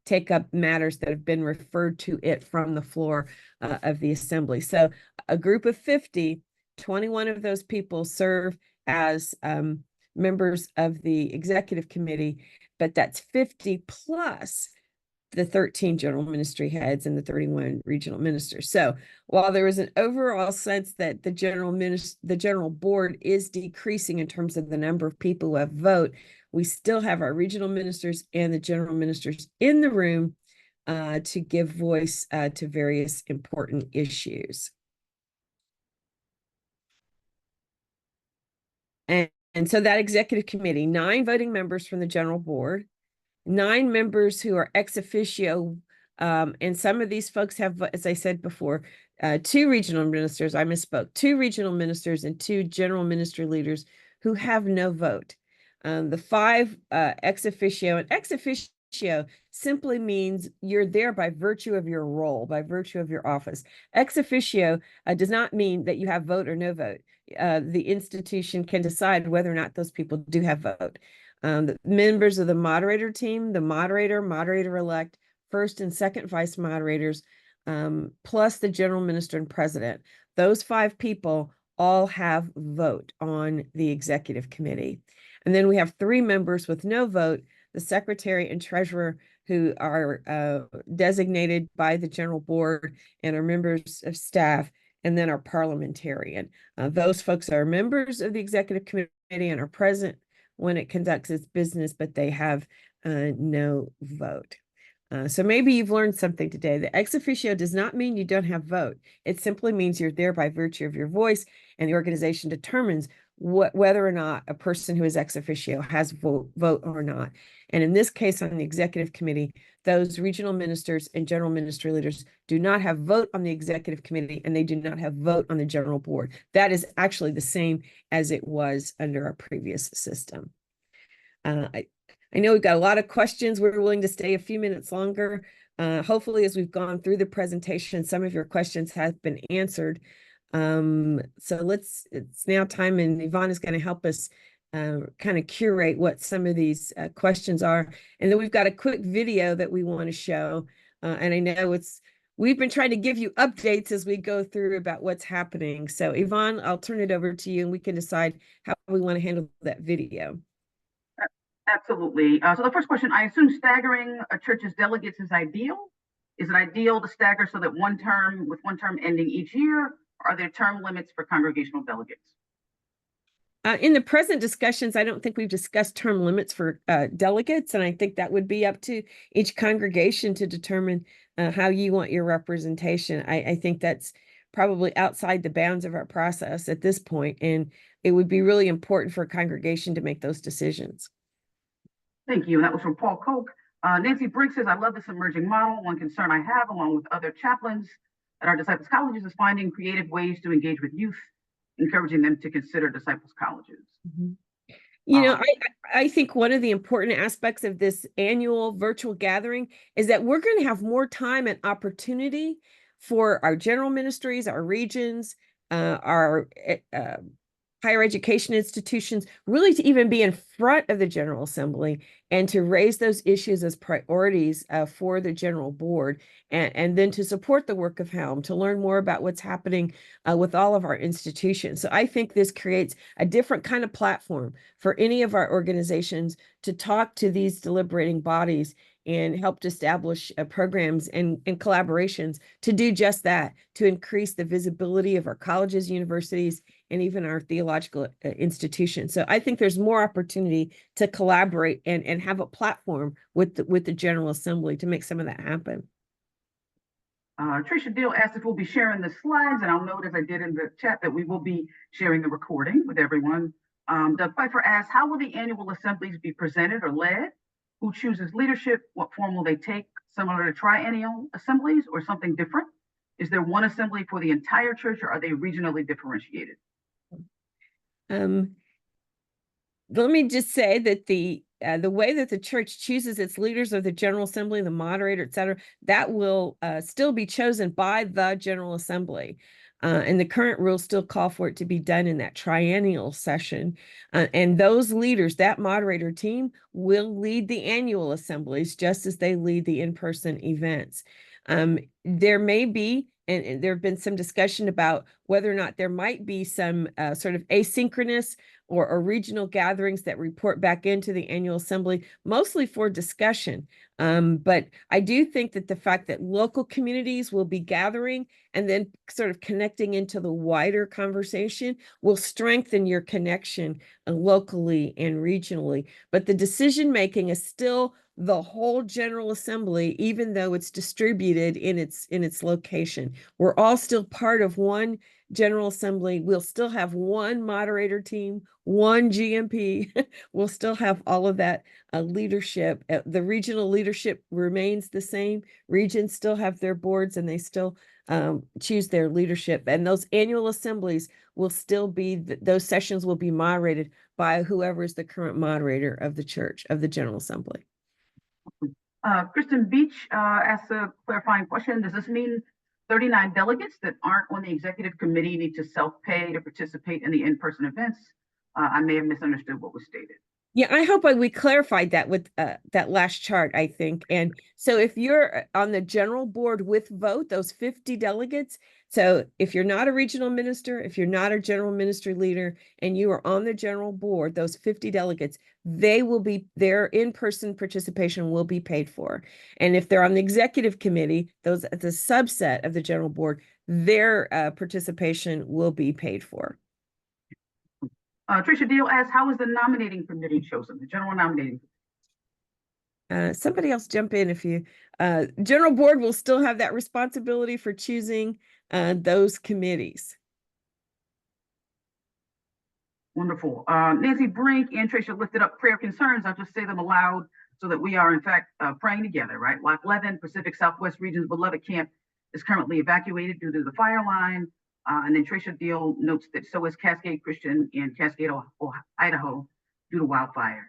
take up matters that have been referred to it from the floor of the assembly. So a group of 50, 21 of those people serve as members of the executive committee, but that's 50 plus the 13 general ministry heads and the 31 regional ministers. So while there is an overall sense that the general board is decreasing in terms of the number of people who have vote, we still have our regional ministers and the general ministers in the room to give voice to various important issues. And so that executive committee, 9 voting members from the general board, 9 members who are ex officio, and some of these folks have, as I said before, 2 regional ministers, I misspoke, 2 regional ministers and 2 general ministry leaders who have no vote. The 5 ex officio, and ex officio simply means you're there by virtue of your role, by virtue of your office. Ex officio does not mean that you have vote or no vote. The institution can decide whether or not those people do have vote. The members of the moderator team, the moderator-elect, first and second vice moderators, plus the general minister and president. Those 5 people all have vote on the executive committee. And then we have 3 members with no vote, the secretary and treasurer, who are designated by the general board and are members of staff, and then our parliamentarian. Those folks are members of the executive committee and are present when it conducts its business, but they have no vote. So maybe you've learned something today. The ex officio does not mean you don't have vote. It simply means you're there by virtue of your voice, and the organization determines whether or not a person who is ex officio has vote or not. And in this case, on the executive committee, those regional ministers and general ministry leaders do not have vote on the executive committee, and they do not have vote on the general board. That is actually the same as it was under our previous system. I know we've got a lot of questions. We're willing to stay a few minutes longer. Hopefully, as we've gone through the presentation, some of your questions have been answered. So it's now time, and Yvonne is going to help us kind of curate what some of these questions are. And then we've got a quick video that we want to show. And I know we've been trying to give you updates as we go through about what's happening. So Yvonne, I'll turn it over to you, and we can decide how we want to handle that video. Absolutely. So the first question, I assume staggering a church's delegates is ideal. Is it ideal to stagger so that one term ending each year? Or are there term limits for congregational delegates? In the present discussions, I don't think we've discussed term limits for delegates, and I think that would be up to each congregation to determine how you want your representation. I think that's probably outside the bounds of our process at this point, and it would be really important for a congregation to make those decisions. Thank you. And that was from Paul Koch. Nancy Briggs says, I love this emerging model. One concern I have, along with other chaplains at our Disciples Colleges, is finding creative ways to engage with youth, encouraging them to consider Disciples Colleges. Mm-hmm. You know, I think one of the important aspects of this annual virtual gathering is that we're going to have more time and opportunity for our general ministries, our regions, our higher education institutions, really to even be in front of the General Assembly and to raise those issues as priorities for the General Board, and then to support the work of Helm, to learn more about what's happening with all of our institutions. So I think this creates a different kind of platform for any of our organizations to talk to these deliberating bodies and helped establish programs and collaborations to do just that, to increase the visibility of our colleges, universities, and even our theological institutions. So I think there's more opportunity to collaborate and have a platform with the General Assembly to make some of that happen. Tricia Deal asked if we'll be sharing the slides, and I'll note, as I did in the chat, that we will be sharing the recording with everyone. Doug Pfeiffer asked, how will the annual assemblies be presented or led? Who chooses leadership? What form will they take? Similar to triennial assemblies or something different? Is there one assembly for the entire church, or are they regionally differentiated? Let me just say that the way that the church chooses its leaders of the General Assembly, the moderator, et cetera, that will still be chosen by the General Assembly. And the current rules still call for it to be done in that triennial session. And those leaders, that moderator team, will lead the annual assemblies just as they lead the in-person events. There may be, and there have been some discussion about whether or not there might be some sort of asynchronous or regional gatherings that report back into the annual assembly, mostly for discussion. But I do think that the fact that local communities will be gathering and then sort of connecting into the wider conversation will strengthen your connection locally and regionally. But the decision-making is still the whole General Assembly, even though it's distributed in its location. We're all still part of one General Assembly. We'll still have one moderator team, one GMP. We'll still have all of that leadership. The regional leadership remains the same. Regions still have their boards and they still choose their leadership. And those annual assemblies will still be, those sessions will be moderated by whoever is the current moderator of the church, of the General Assembly. Kristen Beach asked a clarifying question. Does this mean 39 delegates that aren't on the executive committee need to self-pay to participate in the in-person events? I may have misunderstood what was stated. Yeah, I hope we clarified that with that last chart, I think. And so if you're on the general board with vote, those 50 delegates, so if you're not a regional minister, if you're not a general ministry leader, and you are on the general board, those 50 delegates, their in-person participation will be paid for. And if they're on the executive committee, the subset of the general board, their participation will be paid for. Tricia Deal asked, how is the nominating committee chosen, the general nominating? Somebody else jump in if you, general board will still have that responsibility for choosing those committees. Wonderful. Nancy Brink and Tricia lifted up prayer concerns. I'll just say them aloud so that we are in fact praying together, right? Loch Levin, Pacific Southwest Region's beloved camp is currently evacuated due to the fire line. And then Tricia Deal notes that so is Cascade Christian in Cascade, Idaho, due to wildfires.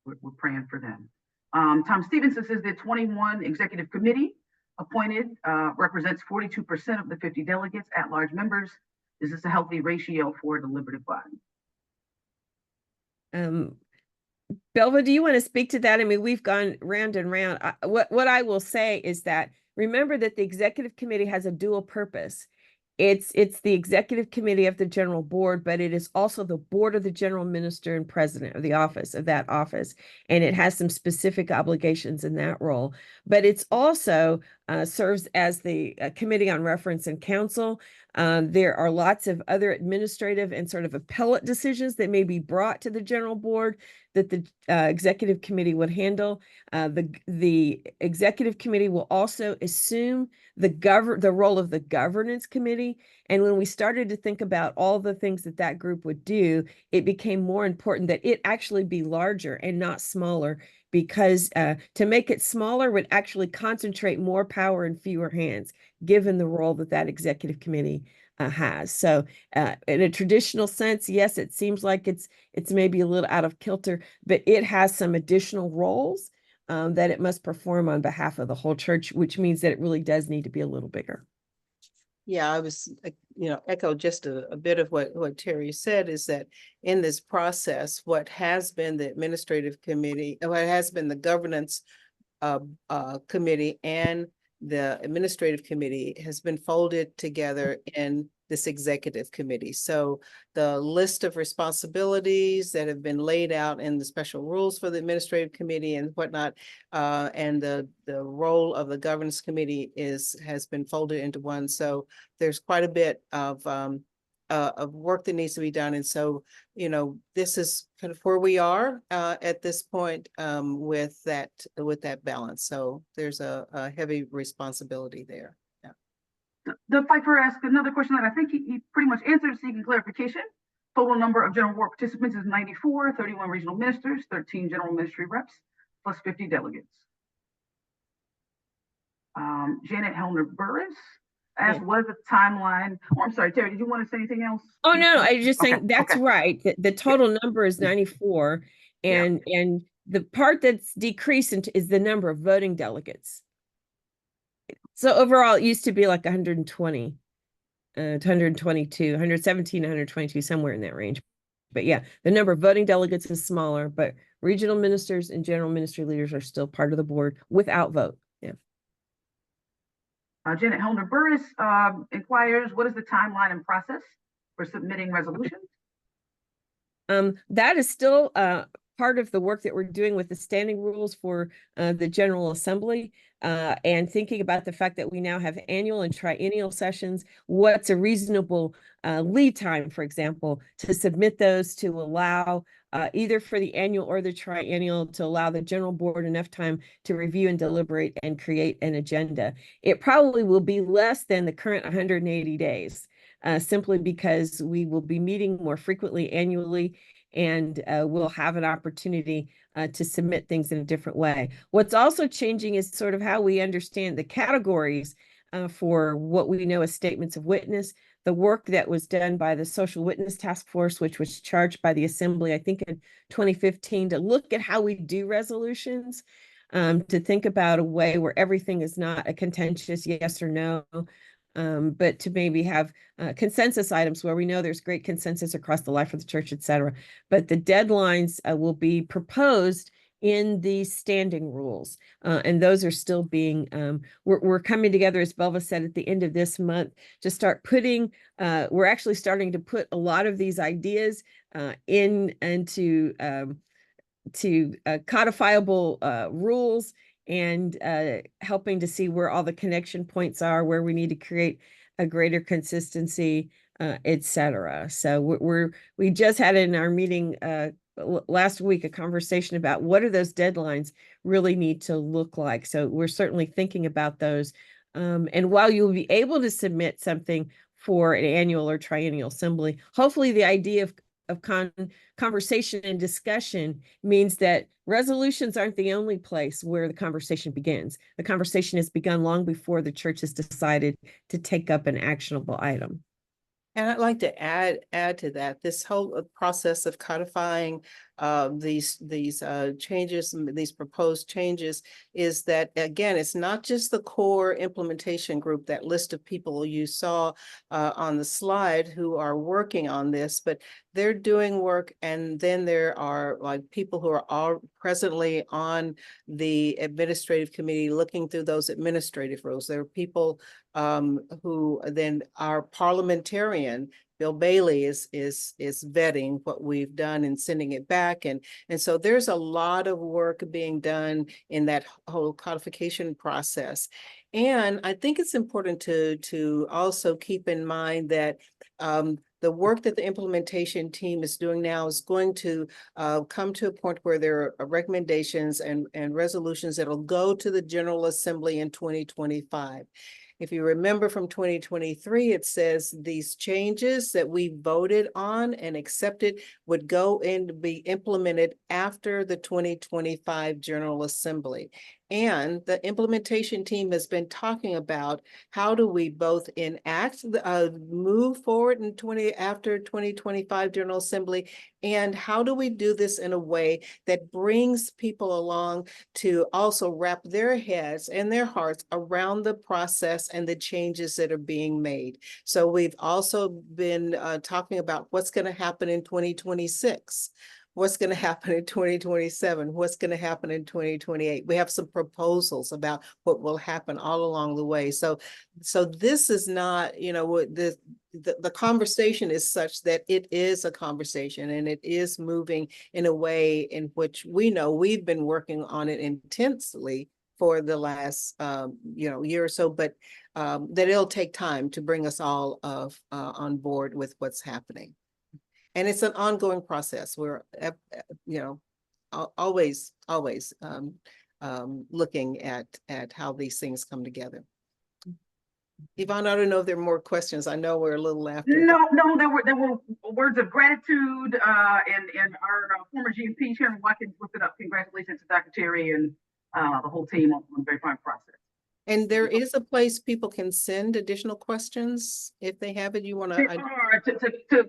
We're praying for them. Tom Stevenson says the 21 executive committee appointed represents 42% of the 50 delegates at large members. Is this a healthy ratio for a deliberative body? Belva, do you want to speak to that? I mean, we've gone round and round. What I will say is that remember that the executive committee has a dual purpose. It's the executive committee of the general board, but it is also the board of the general minister and president of the office of that office. And it has some specific obligations in that role, but it's also serves as the committee on reference and counsel. There are lots of other administrative and sort of appellate decisions that may be brought to the general board that the executive committee would handle. The executive committee will also assume the role of the governance committee. And when we started to think about all the things that group would do, it became more important that it actually be larger and not smaller, because to make it smaller would actually concentrate more power in fewer hands, given the role that executive committee has. So in a traditional sense, yes, it seems like it's maybe a little out of kilter, but it has some additional roles that it must perform on behalf of the whole church, which means that it really does need to be a little bigger. Yeah, I was, echo just a bit of what Terry said, is that in this process, what has been the administrative committee, what has been the governance committee and the administrative committee has been folded together in this executive committee. So the list of responsibilities that have been laid out in the special rules for the administrative committee and whatnot, and the role of the governance committee has been folded into one. So there's quite a bit of of work that needs to be done. And so, you know, this is kind of where we are at this point with that balance. So there's a heavy responsibility there. Doug Pfeiffer asked another question that I think he pretty much answered, seeking clarification. Total number of general board participants is 94, 31 regional ministers, 13 general ministry reps, plus 50 delegates. Janet Hellner Burris asked, what is the timeline? Oh, I'm sorry, Terry, did you want to say anything else? Oh, no, I was just saying Okay, that's okay. right. The total number is 94, Yeah. and the part that's decreasing is the number of voting delegates. So overall, it used to be like 120 to 122, 117, 122, somewhere in that range. But yeah, the number of voting delegates is smaller, but regional ministers and general ministry leaders are still part of the board without vote. Yeah. Janet Hellner Burris inquires, what is the timeline and process for submitting resolutions? That is still part of the work that we're doing with the standing rules for the General Assembly, and thinking about the fact that we now have annual and triennial sessions. What's a reasonable lead time, for example, to submit those to allow either for the annual or the triennial, to allow the general board enough time to review and deliberate and create an agenda. It probably will be less than the current 180 days. Simply because we will be meeting more frequently annually, and we'll have an opportunity to submit things in a different way. What's also changing is sort of how we understand the categories for what we know as statements of witness. The work that was done by the Social Witness Task Force, which was charged by the Assembly, I think in 2015, to look at how we do resolutions, to think about a way where everything is not a contentious yes or no, but to maybe have consensus items where we know there's great consensus across the life of the church, et cetera. But the deadlines will be proposed in the standing rules. And those are still being, we're coming together, as Belva said, at the end of this month to start putting, we're actually starting to put a lot of these ideas into codifiable rules, and helping to see where all the connection points are, where we need to create a greater consistency, et cetera. So we just had in our meeting last week a conversation about what are those deadlines really need to look like. So we're certainly thinking about those. And while you'll be able to submit something for an annual or triennial assembly, hopefully the idea of conversation and discussion means that resolutions aren't the only place where the conversation begins. The conversation has begun long before the church has decided to take up an actionable item. And I'd like to add to that, this whole process of codifying these changes, these proposed changes, is that, again, it's not just the core implementation group, that list of people you saw on the slide who are working on this, but they're doing work. And then there are like people who are all presently on the administrative committee looking through those administrative rules. There are people who then are parliamentarian. Bill Bailey is vetting what we've done and sending it back. And so there's a lot of work being done in that whole codification process. And I think it's important to also keep in mind that the work that the implementation team is doing now is going to come to a point where there are recommendations and resolutions that will go to the General Assembly in 2025. If you remember from 2023, it says these changes that we voted on and accepted would go in to be implemented after the 2025 General Assembly. And the implementation team has been talking about how do we both enact, move forward after 2025 General Assembly, and how do we do this in a way that brings people along to also wrap their heads and their hearts around the process and the changes that are being made. So we've also been talking about what's going to happen in 2026. What's going to happen in 2027? What's going to happen in 2028? We have some proposals about what will happen all along the way. So this is not, the conversation is such that it is a conversation, and it is moving in a way in which we know we've been working on it intensely for the last, year or so, but that it'll take time to bring us all on board with what's happening. And it's an ongoing process. We're, always looking at how these things come together. Yvonne, I don't know if there are more questions. I know we're a little after. No, there were words of gratitude, and our former GMP Chairman Watkins lifted up congratulations to Dr. Terry and the whole team on the very fine process. And there is a place people can send additional questions if they have it. You want They to? are to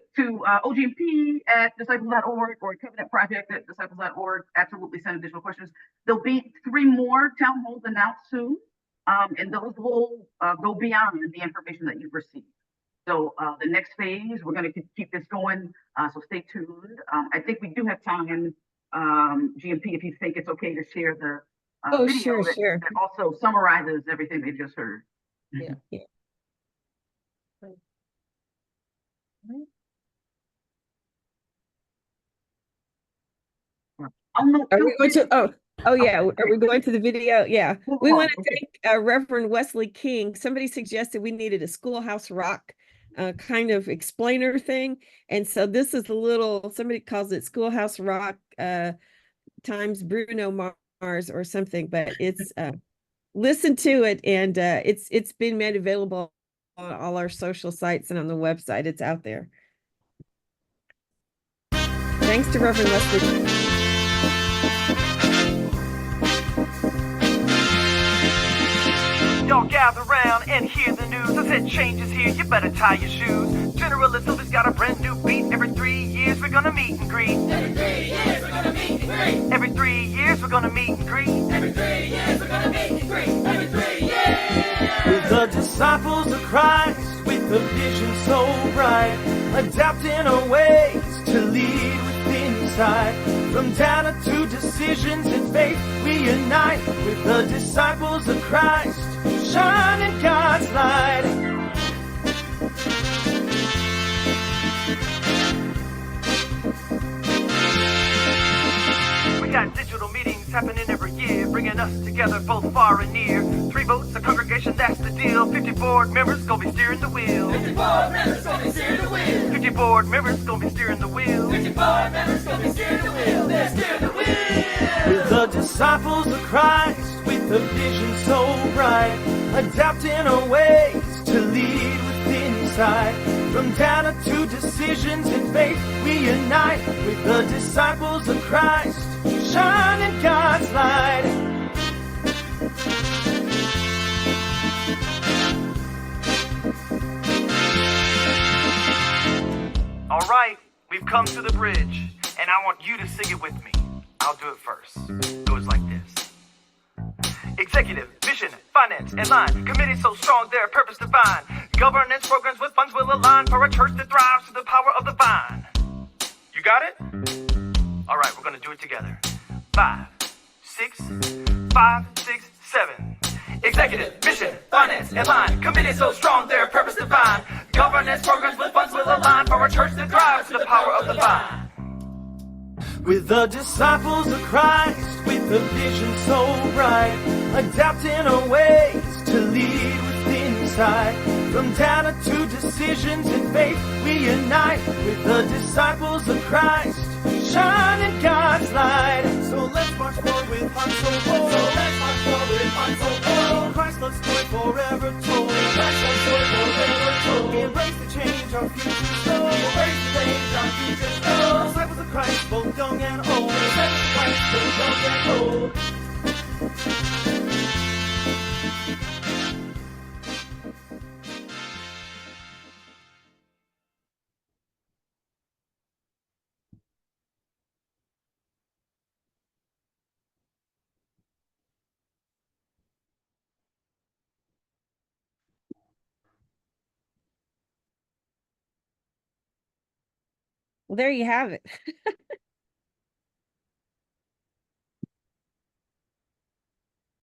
OGMP at disciples.org or Covenant Project at disciples.org. Absolutely send additional questions. There'll be 3 more town halls announced soon. And those will go beyond the information that you've received. So the next phase, we're going to keep this going. So stay tuned. I think we do have time, GMP, if you think it's okay to share the video sure. that also summarizes everything they've just heard. Yeah. Yeah. Oh, no, Are we going to? Oh yeah. Are we going to the video? Yeah. We want to okay. thank Reverend Wesley King. Somebody suggested we needed a Schoolhouse Rock kind of explainer thing, and so this is a little. Somebody calls it Schoolhouse Rock times Bruno Mars or something, but it's listen to it, and it's been made available on all our social sites and on the website. It's out there. Thanks to Reverend Wesley. Y'all gather round and hear the news. I said change is here, you better tie your shoes. General Assembly's got a brand new beat. Every 3 years we're gonna meet and greet. Every 3 years we're gonna meet and greet. Every 3 years we're gonna meet and greet. Every 3 years we're gonna meet and greet. Every 3 years. With the disciples of Christ, with the vision so bright, adapting our ways to lead with insight. From data to decisions and faith, we unite with the disciples of Christ, shining God's light. We got digital meetings happening every year, bringing us together both far and near. 3 votes, a congregation, that's the deal. 50 board members gonna be steering the wheel. 50 board members gonna be steering the wheel. 50 board members gonna be steering the wheel. 50 board members gonna be steering the wheel. They're steering the wheel. With the disciples of Christ, with the vision so bright, adapting our ways to lead with insight. From data to decisions and faith, we unite with the disciples of Christ, shining God's light. All right, we've come to the bridge, and I want you to sing it with me. I'll do it first. It goes like this. Executive, mission, finance, and line. Committee so strong, their purpose divine. Governance programs with funds will align for a church that thrives to the power of the vine. You got it? All right, we're gonna do it together. 5, 6, 5, 6, 7. Executive, mission, finance, and line. Committee so strong, their purpose divine. Governance programs with funds will align for a church that thrives to the power of the vine. With the disciples of Christ, with the vision so bright, adapting our ways to lead with insight. From data to decisions and faith, we unite with the disciples of Christ, shining God's light. So let's march forward with hearts so bold. So let's march forward with hearts so bold. Christ loves joy forever told. Christ loves joy forever told. Embrace the change, our future's slow. Embrace the change, our future's slow. Disciples of Christ, both young and old. Disciples of Christ, both young and old. Well, there you have it.